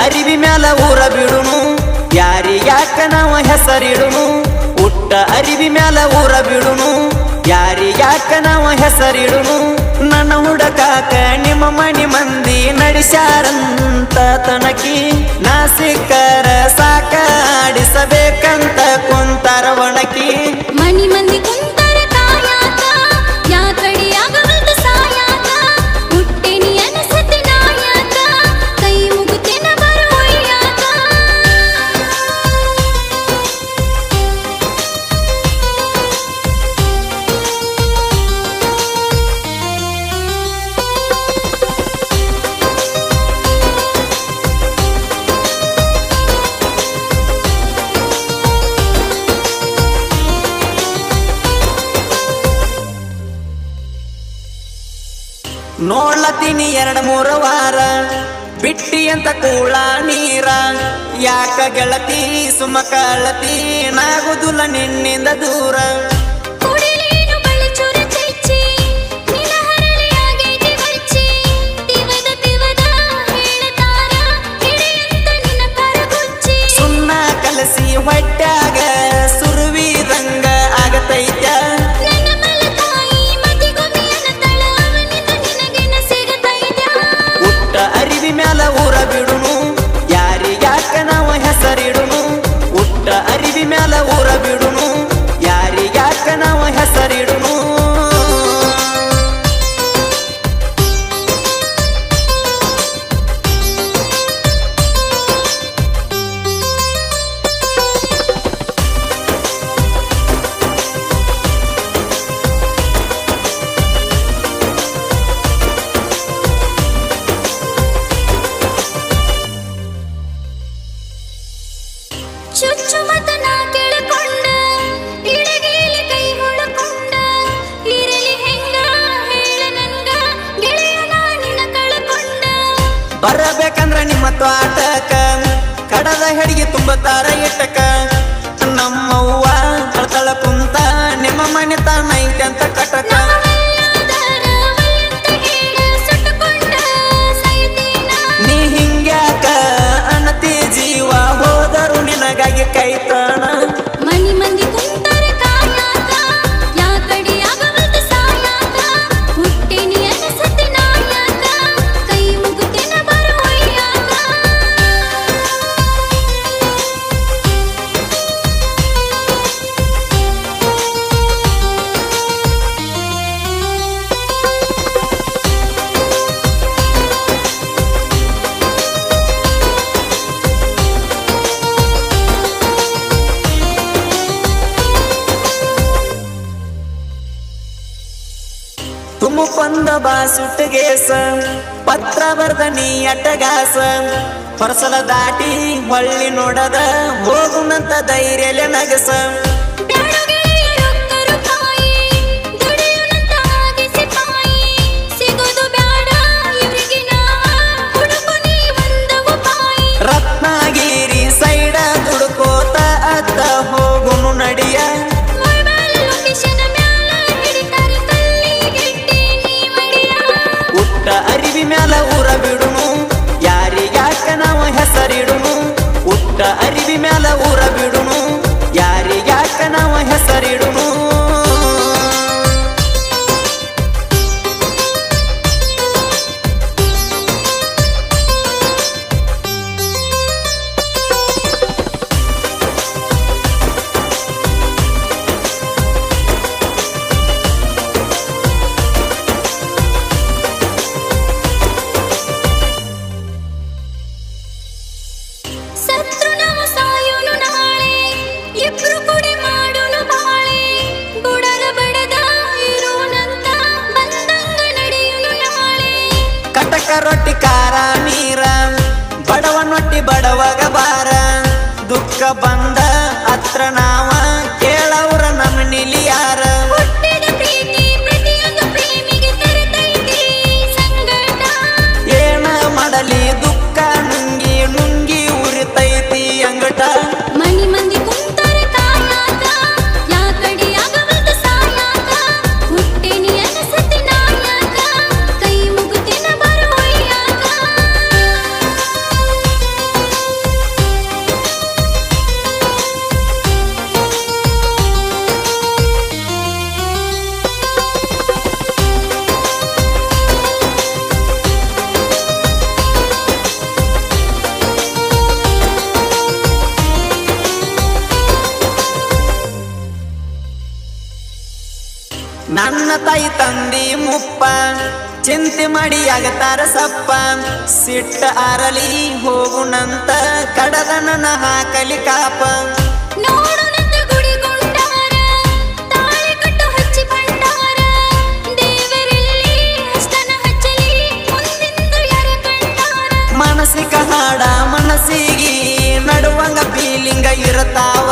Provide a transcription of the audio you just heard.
ಅರಿವಿ ಮ್ಯಾಲ ಊರ ಬಿಡುನು ಯಾರಿಗ್ಯಾಕ ನಾವ ಹೆಸರಿಡುನು ಉಟ್ಟ ಅರಿವಿ ಮ್ಯಾಲ ಊರ ಬಿಡುನು ಯಾರಿಗ್ಯಾಕ ನಾವ ಹೆಸರಿಡುನು ನನ್ನ ಹುಡಕಾಕ ನಿಮ್ಮ ಮನಿ ಮಂದಿ ನಡೆಸ್ಯಾರಂತ ತನಕಿ ನಾ ಸಿಕ್ಕರ ಸಾಕ ಆಡಿಸಬೇಕಂತ ಕುಂತಾರ ಒಣಕಿ ಮನಿ ಮಂದಿ ಕುಂತಾರ ಕಾಯಾಕ ಯಾ ಕಡಿಯಾಗವಲ್ದ ಸಾಯಾಕ ಹುಟ್ಟೆನಿ ಅನಸತಿ ನಾಯಾಕ ಕೈ ಮುಗುತ್ತಿನ ಬರುವಯ್ಯಾಕ ನೋಡ್ಲತ್ತೀನಿ 2-3 ವಾರ ಬಿಟ್ಟಿ ಅಂತ ಕೂಳ ನೀರ ಯಾಕ ಗೆಳತಿ ಸುಮಕಳತಿ ನಾಗುದಿಲ್ಲ ನಿನ್ನಿಂದ ದೂರ ಕುಡಿಲೇನು ಬಳಿಚುರ ಚೈಚಿ ನಿನ ಹರಳಿಯಾಗೈತಿ ಬಚ್ಚಿ ತಿವದ ತಿವದ ಹೇಳತಾರ ಹಿಡಿಯಂತ ನಿನ ಕರಗುಚ್ಚಿ ಸುಣ್ಣ ಕಲಸಿ ಹೊಟ್ಯಾಗ ಸುರುವಿದಂಗ ಆಗತೈತ್ಯ ನನ್ನ ಮಲತಾಯಿ ಮತಿಗೊಮ್ಮೆಯನ ತಳ ಅವನಿಂದ ನಿನಗೆನ ಸಿಗತೈತ್ಯ ಉಟ್ಟ ಅರಿವಿ ಮ್ಯಾಲ ಊರ ಬಿಡುನು ಯಾರಿಗ್ಯಾಕ ನಾವ ಹೆಸರಿಡುನು ಉಟ್ಟ ಅರಿವಿ ಮ್ಯಾಲ ಊರ ಬಿಡುನು ಯಾರಿಗ್ಯಾಕ ನಾವ ಹೆಸರಿಡುನು ಚುಚ್ಚುಮತನ ಕೇಳಿಕೊಂಡ ಇಡಗೇಲಿ ಕೈ ಹೊಡಕೊಂಡ ಇರಲಿ ಹೆಂಗ ಹೇಳ ನನ್ಗ ಗೆಳೆಯನ ನಿನ ಕಳಕೊಂಡ ಬರಬೇಕಂದ್ರ ನಿಮ್ಮ ತ್ವಾಟಕ ಕಡದ ಹೆಡಿಗೆ ತುಂಬತಾರ ಇಟ್ಟಕ ನಮ್ಮವ್ವ ಅಳ್ತಳ ಕುಂತ ನಿಮ್ಮ ಮನೆ ತಾನ ಐತಂತ ಕಟಕ ನಾವಲ್ಲಾದರ ವಲ್ಲಂತ ಹೇಳ ಸುಟ್ಟುಕೊಂಡ ಸಾಯ್ತೀನ ನೀ ಹಿಂಗ್ಯಾಕ ಅನತಿ ಜೀವ ಹೋದರು ನಿನಗಾಗಿ ಕೈತಾನ ಮನಿ ಮಂದಿ ಕುಂತಾರ ಕಾಯಾಕ ಯಾ ಕಡಿಯಾಗವಲ್ದ ಸಾಯಾಕ ಹುಟ್ಟೆನಿ ಅನಸತಿ ನಾಯಾಕ ಕೈ ಮುಗುತ್ತಿನ ಬರುವಯ್ಯಾಕ ತುಮುಕೊಂದ ಬಾ ಸುಟ್ಟಗೇಸ ಪತ್ರ ಬರ್ದ ನೀ ಅಟ್ಟಗಾಸ ಹೊರಸಲ ದಾಟಿ ಹೊಳ್ಳಿ ನೋಡದ ಹೋಗುನಂತ ಧೈರ್ಯಲೆ ನಗಸ ಬ್ಯಾಡ ಗೆಳೆಯರೊಕ್ಕರು ಕಾಯಿ ದುಡಿಯುನಂತ ಆಗಿಸಿ ಪಾಯಿ ಸಿಗೋದು ಬ್ಯಾಡ ಇವ್ರಿಗೆ ನಾವ ಹುಡುಕು ನೀ ಒಂದವು ಪಾಯಿ ರತ್ನಗಿರಿ ಸೈಡ ದುಡ್ಕೋತ ಅತ್ತ ಹೋಗುನು ನಡಿಯ ಮೊಬೈಲ್ ಲೊಕೇಶನ್ ಮ್ಯಾಲ ಹಿಡಿತಾರ ಕಲ್ಲಿಗೆಟ್ಟಿ ನೀ ಮಡಿಯ ಉಟ್ಟ ಅರಿವಿ ಮ್ಯಾಲ ಊರ ಬಿಡುನು ಯಾರಿಗ್ಯಾಕ ನಾವ ಹೆಸರಿಡುನು ಉಟ್ಟ ಅರಿವಿ ಮ್ಯಾಲ ಊರ ಬಿಡುನು ಯಾರಿಗ್ಯಾಕ ನಾವ ಹೆಸರಿಡುನು ಸತ್ರು ನಾವು ಸಾಯೋನು ನಾಳೆ ಇಬ್ರು ಕೂಡಿ ಮಾಡೋನು ಬಾಳೆ ಬುಡರ ಬಡದ ಇರೋನಂತ ಬಂದಂಗ ನಡೆಯುನು ನಾಳೆ ಕಟಕ ರೊಟ್ಟಿ ಕಾರ ನೀರ ಬಡವನೊಟ್ಟಿ ಬಡವಗ ಬಾರ ದುಃಖ ಬಂದ ಹತ್ರ ನಾವ ಕೇಳವ್ರ ನಮ್ಮ ನಿಲಿಯಾರ ಹುಟ್ಟಿದ ಪ್ರೀತಿ ಪ್ರತಿಯೊಂದು ಪ್ರೇಮಿಗೆ ತರತೈತಿ ಸಂಗಟ ಏನ ಮಾಡಲಿ ದುಃಖ ನುಂಗಿ ನುಂಗಿ ಉರಿತೈತಿ ಅಂಗಟ ಮನಿ ಮಂದಿ ಕುಂತಾರ ಕಾಯಾಕ ಯಾ ಕಡಿಯಾಗವಲ್ದ ಸಾಯಾಕ ಹುಟ್ಟೆನಿ ಅನಸತಿ ನಾಯಾಕ ಕೈ ಮುಗುತ್ತಿನ ಬರುವಯ್ಯಾಕ ನನ್ನ ತಾಯಿ ತಂದಿ ಮುಪ್ಪ ಚಿಂತೆ ಮಾಡಿ ಆಗತಾರ ಸಪ್ಪ ಸಿಟ್ಟ ಅರಳಿ ಹೋಗುಣಂತ ಕಡದ ನನ್ನ ಹಾಕಲಿ ಕಾಪ ನೋಡು ನಂದ ಗುಡಿ ಗುಂಡಾರ ತಾಳಿ ಕಟ್ಟು ಹಚ್ಚಿ ಬಂಡಾರ ದೇವರಲ್ಲಿ ಹಸ್ತನ ಹಚ್ಚಲಿ ಮುಂದಿಂದು ಯಾರ ಕಂಡಾರ ಮನಸ್ಸಿಗ ಹಾಡ ಮನಸ್ಸಿಗೆ ನಡುವಂಗ ಫೀಲಿಂಗ ಇರತಾವ